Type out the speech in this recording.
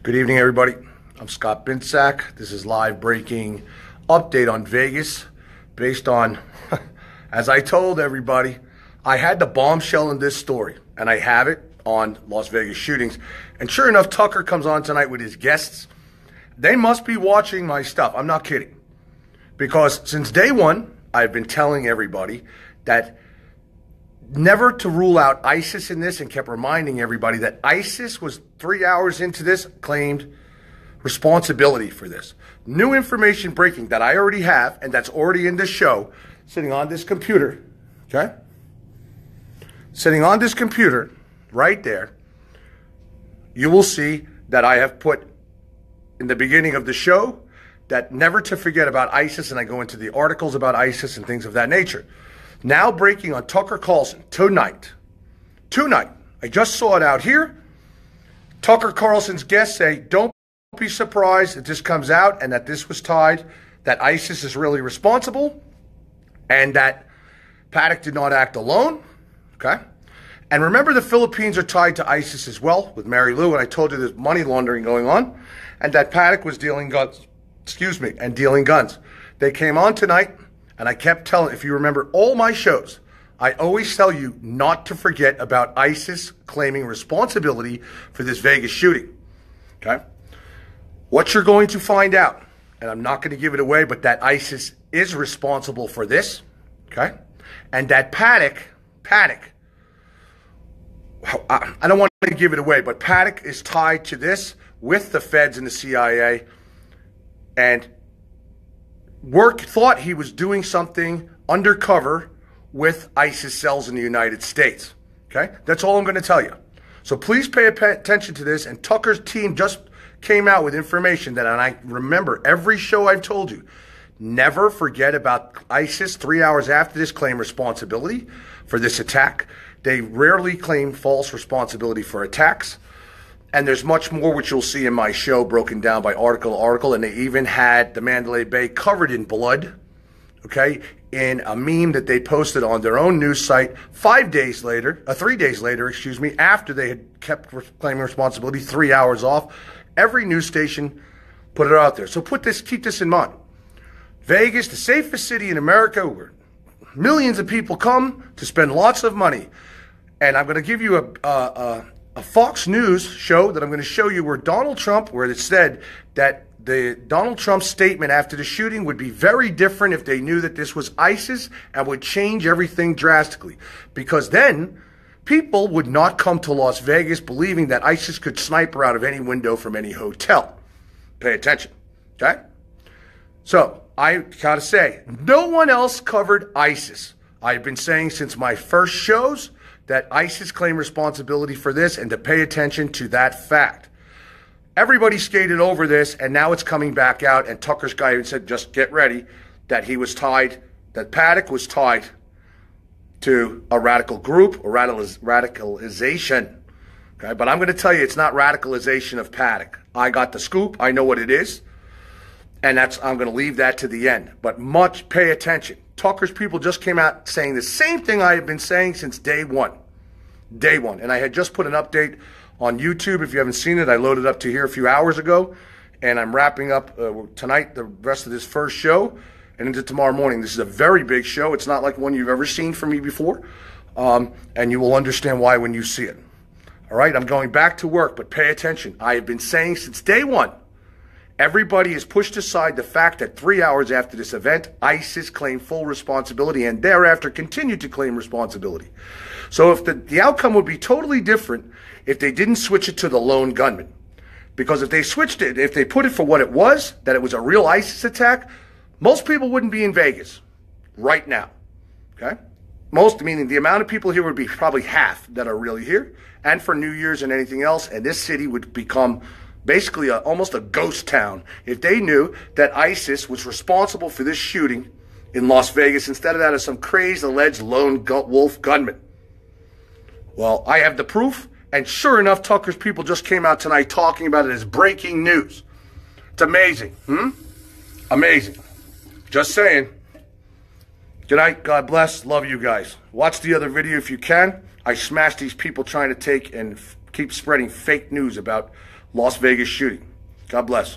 Good evening, everybody. I'm Scott Binsack. This is live breaking update on Vegas based on, as I told everybody, I had the bombshell in this story, and I have it on Las Vegas shootings. And sure enough, Tucker comes on tonight with his guests. They must be watching my stuff. I'm not kidding. Because since day one, I've been telling everybody that never to rule out ISIS in this, and kept reminding everybody that ISIS was 3 hours into this, claimed responsibility for this. New information breaking that I already have, and that's already in this show, sitting on this computer, okay? Sitting on this computer, right there, you will see that I have put in the beginning of the show that never to forget about ISIS, and I go into the articles about ISIS and things of that nature. Now breaking on Tucker Carlson tonight. I just saw it out here. Tucker Carlson's guests say, don't be surprised that this comes out and that this was tied, that ISIS is really responsible, and that PADDOCK did not act alone. Okay? And remember, the Philippines are tied to ISIS as well with Mary Lou, and I told you there's money laundering going on, and that PADDOCK was dealing guns. And dealing guns. They came on tonight. And I kept telling, if you remember all my shows, I always tell you not to forget about ISIS claiming responsibility for this Vegas shooting. Okay? What you're going to find out, and I'm not going to give it away, but that ISIS is responsible for this. Okay? And that PADDOCK, I don't want to give it away, but PADDOCK is tied to this with the feds and the CIA, and thought he was doing something undercover with ISIS cells in the United States. Okay? That's all I'm going to tell you. So please pay attention to this. And Tucker's team just came out with information that, and I remember every show I've told you, never forget about ISIS 3 hours after this claim responsibility for this attack. They rarely claim false responsibility for attacks. And there's much more which you'll see in my show broken down by article to article. And they even had the Mandalay Bay covered in blood, okay, in a meme that they posted on their own news site 3 days later, after they had kept claiming responsibility, 3 hours off. Every news station put it out there. So keep this in mind. Vegas, the safest city in America, where millions of people come to spend lots of money. And I'm going to give you a Fox News show that I'm going to show you where it said that the Donald Trump statement after the shooting would be very different if they knew that this was ISIS, and would change everything drastically. Because then people would not come to Las Vegas believing that ISIS could sniper out of any window from any hotel. Pay attention, okay? So I gotta say, no one else covered ISIS. I've been saying since my first shows that ISIS claimed responsibility for this, and to pay attention to that fact. Everybody skated over this, and now it's coming back out, and Tucker's guy even said, just get ready, that he was tied, that PADDOCK was tied to a radical group, or radicalization. Okay? But I'm going to tell you, it's not radicalization of PADDOCK. I got the scoop. I know what it is. And I'm going to leave that to the end. But pay attention. Tucker's people just came out saying the same thing I have been saying since day one. Day one. And I had just put an update on YouTube. If you haven't seen it, I loaded up to here a few hours ago. And I'm wrapping up tonight the rest of this first show and into tomorrow morning. This is a very big show. It's not like one you've ever seen from me before. And you will understand why when you see it. All right? I'm going back to work, but pay attention. I have been saying since day one, everybody has pushed aside the fact that 3 hours after this event, ISIS claimed full responsibility and thereafter continued to claim responsibility. So if the outcome would be totally different if they didn't switch it to the lone gunman. Because if they switched it, if they put it for what it was, that it was a real ISIS attack, most people wouldn't be in Vegas right now. Okay? Most, meaning the amount of people here would be probably half that are really here. And for New Year's and anything else, and this city would become basically almost a ghost town if they knew that ISIS was responsible for this shooting in Las Vegas instead of that of some crazed alleged lone wolf gunman. Well, I have the proof, and sure enough, Tucker's people just came out tonight talking about it as breaking news. It's amazing. Amazing. Just saying. Good night. God bless. Love you guys. Watch the other video if you can. I smashed these people trying to take and keep spreading fake news about Las Vegas shooting. God bless.